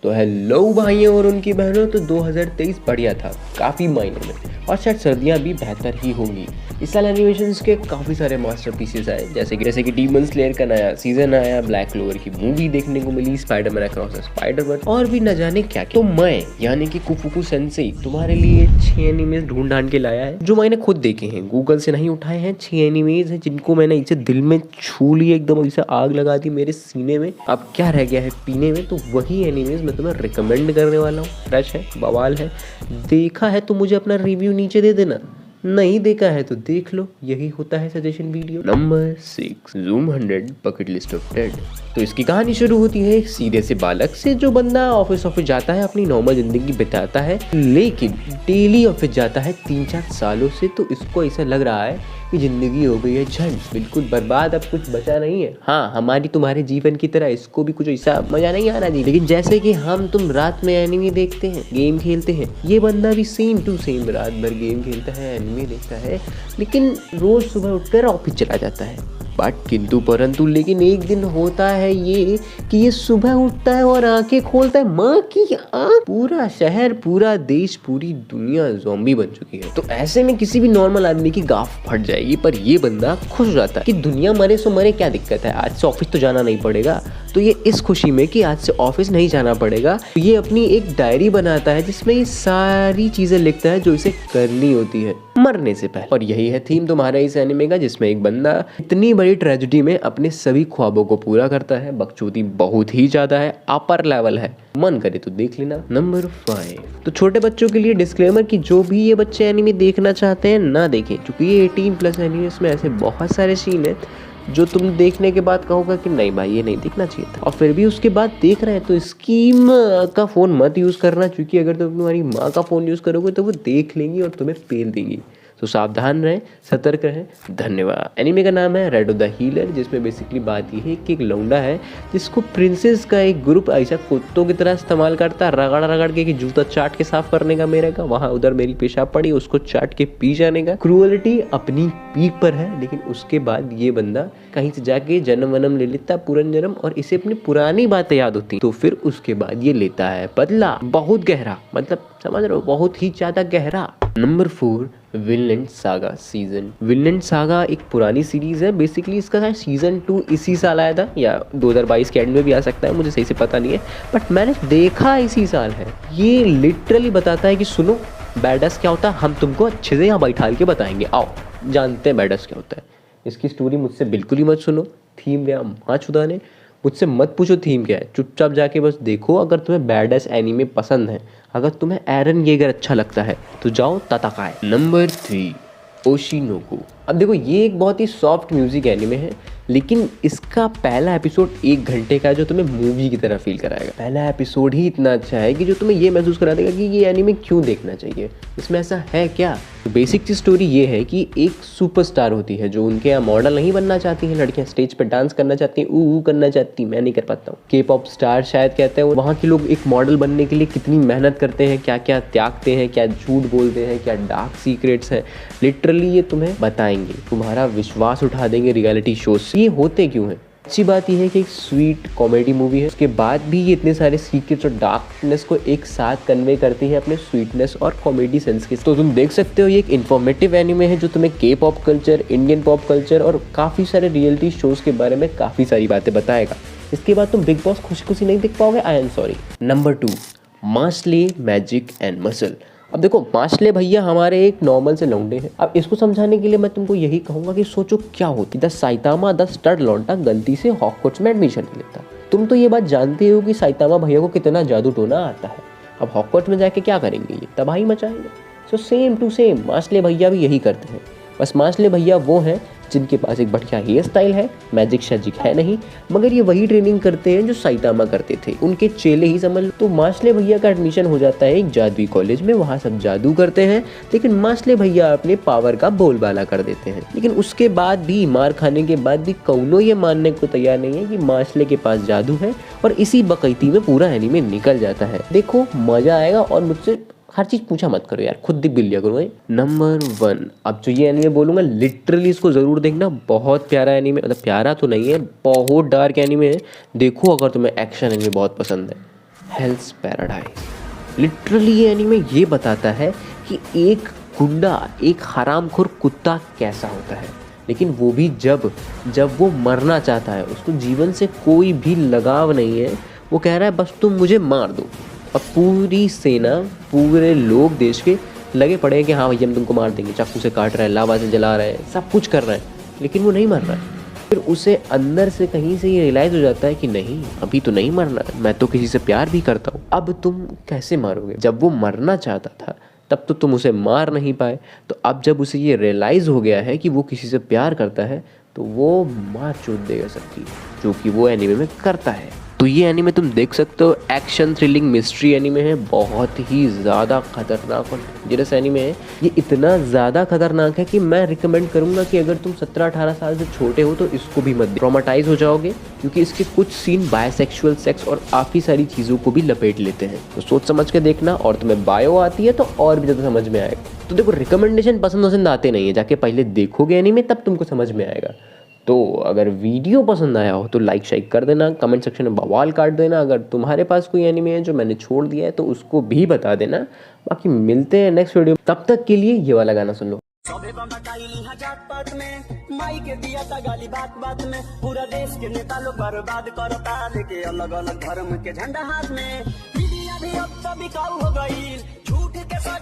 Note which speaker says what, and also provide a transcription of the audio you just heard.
Speaker 1: तो हेलो भाइयों और उनकी बहनों, तो 2023 बढ़िया था काफ़ी मायने में, और शायद सर्दियाँ भी बेहतर ही होंगी। इस साल एनिमेशंस के काफ़ी सारे मास्टरपीसेस आए, जैसे कि डीमन स्लेयर का नया सीजन आया, ब्लैक क्लोवर की मूवी देखने को मिली, स्पाइडरमैन अक्रॉस द स्पाइडर-वर्स और भी न जाने क्या। तो मैं यानी कि कुफुकू सेंसेई तुम्हारे लिए 6 एनिमेज ढूंढ ढांड के लाया है, जो मैंने खुद देखे हैं, गूगल से नहीं उठाए हैं। 6 एनिमेज हैं जिनको मैंने इसे दिल में छू लिया, एकदम इसे आग लगा दी मेरे सीने में। अब क्या रह गया है पीने में, तो वही एनिमेज मैं तुम्हें रिकमेंड करने वाला हूँ। फ्रेश है, बवाल है, देखा है तो मुझे अपना रिव्यू नीचे दे देना, नहीं देखा है तो देख लो। यही होता है suggestion video. Number 6, zoom 100 bucket list of dead. तो इसकी कहानी शुरू होती है एक सीधे से बालक से, जो बंदा ऑफिस जाता है, अपनी नॉर्मल जिंदगी बिताता है, लेकिन डेली ऑफिस जाता है 3-4 सालों से। तो इसको ऐसा लग रहा है कि जिंदगी हो गई है झंड, बिल्कुल बर्बाद, अब कुछ बचा नहीं है। हाँ, हमारी तुम्हारे जीवन की तरह इसको भी कुछ ऐसा मजा नहीं आ रहा जी। लेकिन जैसे कि हम तुम रात में एनिमे देखते हैं, गेम खेलते हैं, ये बंदा भी सेम टू सेम रात भर गेम खेलता है, एनिमे देखता है, लेकिन रोज सुबह उठकर ऑफिस चला जाता है। बट किंतु परंतु लेकिन एक दिन होता है ये कि ये सुबह उठता है और आंखें खोलता है, माँ की आँख। पूरा शहर, पूरा देश, पूरी दुनिया ज़ॉम्बी बन चुकी है। तो ऐसे में किसी भी नॉर्मल आदमी की गाफ फट जाएगी, पर ये बंदा खुश हो जाता है कि दुनिया मरे सो मरे, क्या दिक्कत है, आज से ऑफिस तो जाना नहीं पड़ेगा। तो ये इस खुशी में कि आज से ऑफिस नहीं जाना पड़ेगा, ये अपनी एक डायरी बनाता है जिसमें ये सारी चीजें लिखता है जो इसे करनी होती है मरने से पहले। और यही है थीम तुम्हारा इस एनिमे का, जिसमें एक बंदा इतनी बड़ी ट्रेजेडी में अपने सभी ख्वाबों को पूरा करता है। बकचोदी बहुत ही ज्यादा है, अपर लेवल है, मन करे तो देख लेना। नंबर 5, तो छोटे बच्चों के लिए डिस्क्लेमर कि जो भी ये बच्चे एनिमे देखना चाहते हैं ना देखें, क्योंकि ये 18+ एनिमे, इसमें ऐसे बहुत सारे सीन है जो तुम देखने के बाद कहोगा कि नहीं भाई ये नहीं देखना चाहिए था, और फिर भी उसके बाद देख रहे हैं। तो स्कीम का फ़ोन मत यूज़ करना, क्योंकि अगर तुम तुम्हारी माँ का फ़ोन यूज़ करोगे तो वो देख लेंगी और तुम्हें पेल देंगी। तो सावधान रहें, सतर्क रहें। धन्यवाद। एनीमे का नाम है रेडो द हीलर, जिसमें बेसिकली बात ये है कि एक लौंडा है जिसको प्रिंसेस का एक ग्रुप ऐसा कुत्तों की तरह इस्तेमाल करता है, रगड़ रगड़ के, कि जूता चाट के साफ करने का मेरे का, वहाँ उधर मेरी पेशाब पड़ी, उसको चाट के पी जाने का। क्रूअलिटी अपनी पीक पर है, लेकिन उसके बाद ये बंदा कहीं से जाके जन्म वनम ले लेता, पुरन जन्म, और इसे अपनी पुरानी बातें याद होती। तो फिर उसके बाद ये लेता है बदला, बहुत गहरा, मतलब समझ रहे हो, बहुत ही ज्यादा गहरा। Number 4, Vinland saga season. Vinland saga एक पुरानी सीरीज है, बेसिकली इसका शायद सीजन 2 इसी साल आया था, या 2022 के एंड में भी आ सकता है, मुझे सही से पता नहीं है, बट मैंने देखा इसी साल है। ये लिटरली बताता है कि सुनो बैडस क्या होता है, हम तुमको अच्छे से यहाँ बैठाल के बताएंगे, आओ जानते हैं बैडस क्या होता है। इसकी स्टोरी मुझसे बिल्कुल ही मत सुनो, थीम गया माँ चुदाने, मुझसे मत पूछो थीम क्या है, चुपचाप जाके बस देखो। अगर तुम्हें बैडस एनीमे पसंद है, अगर तुम्हें एरन येगर अच्छा लगता है, तो जाओ ताताकाय। नंबर 3, ओशिनोको। अब देखो, ये एक बहुत ही सॉफ्ट म्यूजिक एनीमे है, लेकिन इसका पहला एपिसोड 1 घंटे का है, जो तुम्हें मूवी की तरह फील कराएगा। पहला एपिसोड ही इतना अच्छा है कि जो तुम्हें ये महसूस करा देगा कि ये एनीमे क्यों देखना चाहिए, इसमें ऐसा है क्या। तो बेसिक सी स्टोरी ये है कि एक सुपरस्टार होती है जो उनके यहाँ मॉडल नहीं बनना चाहती हैं, लड़कियां स्टेज पे डांस करना चाहती हैं, ऊ करना चाहती, मैं नहीं कर पाता हूँ, के पॉप स्टार शायद कहते हैं। वहाँ के लोग एक मॉडल बनने के लिए कितनी मेहनत करते हैं, क्या क्या त्यागते हैं, क्या झूठ बोलते हैं, क्या डार्क सीक्रेट्स हैं, लिटरली ये तुम्हें बताएंगे, तुम्हारा विश्वास उठा देंगे रियलिटी शो से। ये होते क्यों है। अच्छी बात यह है कि एक स्वीट कॉमेडी मूवी है, उसके बाद भी ये इतने सारे सीक्रेट्स और डार्कनेस को एक साथ कन्वे करती है अपने स्वीटनेस और कॉमेडी सेंस के। तो तुम देख सकते हो, ये एक इन्फॉर्मेटिव एनिमे है जो तुम्हें के pop culture, Indian pop culture और काफ़ी सारे रियलिटी शोज के बारे में काफ़ी सारी बातें बताएगा। इसके बाद तुम बिग बॉस खुशी खुशी नहीं देख पाओगे, आई एम सॉरी। नंबर 2, मास्ले मैजिक एंड मसल। अब देखो, मास्ले भैया हमारे एक नॉर्मल से लौंडे हैं। अब इसको समझाने के लिए मैं तुमको यही कहूँगा कि सोचो क्या होती द साइतामा द स्टड लौंडा गलती से हॉगवर्ट्स में एडमिशन ले लेता। तुम तो ये बात जानते हो कि साइतामा भैया को कितना जादू टोना आता है। अब हॉगवर्ट्स में जाके क्या करेंगे, ये तबाही मचाएंगे। सो सेम टू सेम मास्ले भैया भी यही करते हैं, बस मास्ले भैया वो हैं जिनके पास एक बढ़िया हेयर स्टाइल है, मैजिक शैजिक है नहीं, मगर ये वही ट्रेनिंग करते हैं जो साइतामा करते थे, उनके चेले ही समझ लो। तो मास्ले भैया का एडमिशन हो जाता है एक जादुई कॉलेज में, वहाँ सब जादू करते हैं, लेकिन मास्ले भैया अपने पावर का बोलबाला कर देते हैं। लेकिन उसके बाद भी, मार खाने के बाद भी, कौनो ये मानने को तैयार नहीं है कि मास्ले के पास जादू है, और इसी बकैती में पूरा एनीमे निकल जाता है। देखो मजा आएगा, और मुझसे हर चीज़ पूछा मत करो यार, खुद दिख लिया करो। नंबर 1, अब जो ये एनीमे बोलूँगा लिटरली इसको ज़रूर देखना, बहुत प्यारा एनीमे, मतलब प्यारा तो नहीं है, बहुत डार्क एनीमे है। देखो अगर तुम्हें एक्शन एनीमे बहुत पसंद हेल्स पैराडाइज। लिटरली ये एनीमे ये बताता है कि एक गुंडा, एक हरामखोर कुत्ता कैसा होता है, लेकिन वो भी जब वो मरना चाहता है, उसको जीवन से कोई भी लगाव नहीं है, वो कह रहा है बस तुम मुझे मार दो। अब पूरी सेना, पूरे लोग देश के लगे पड़े हैं कि हाँ भैया हम तुमको मार देंगे, चाकू से काट रहे हैं, लावा से जला रहे हैं, सब कुछ कर रहे हैं, लेकिन वो नहीं मर रहा है। फिर उसे अंदर से कहीं से ये रियलाइज़ हो जाता है कि नहीं, अभी तो नहीं मरना है, मैं तो किसी से प्यार भी करता हूँ। अब तुम कैसे मारोगे? जब वो मरना चाहता था तब तो तुम उसे मार नहीं पाए, तो अब जब उसे ये रियलाइज़ हो गया है कि वो किसी से प्यार करता है, तो वो मार चोट देगा सबकी, जो कि वो एनीमे में करता है। तो ये एनीमे तुम देख सकते हो, एक्शन थ्रिलिंग मिस्ट्री एनीमे है, बहुत ही ज़्यादा खतरनाक और डेंजरस एनीमे है। ये इतना ज़्यादा खतरनाक है कि मैं रिकमेंड करूँगा कि अगर तुम 17-18 साल से छोटे हो तो इसको भी मत, ट्रॉमाटाइज हो जाओगे, क्योंकि इसके कुछ सीन बायसेक्सुअल, सेक्स और काफ़ी सारी चीज़ों को भी लपेट लेते हैं। तो सोच समझ के देखना, और तुम्हें बायो आती है तो और भी ज़्यादा समझ में आएगा। तो देखो, रिकमेंडेशन पसंद आते नहीं है, जाके पहले देखोगे एनीमे तब तुमको समझ में आएगा। तो अगर वीडियो पसंद आया हो तो लाइक शाइक कर देना, कमेंट सेक्शन में बवाल काट देना। अगर तुम्हारे पास कोई एनीमे है जो मैंने छोड़ दिया है तो उसको भी बता देना। बाकी मिलते हैं नेक्स्ट वीडियो, तब तक के लिए ये वाला गाना सुन लो। माई के दिया था गाली बात बात में, पूरा देश के नेता लोग बर्बाद करता, लेके अलग अलग धर्म के झंडा हाथ में। मीडिया भी अब तो बिकाऊ हो गई, झूठ के साथ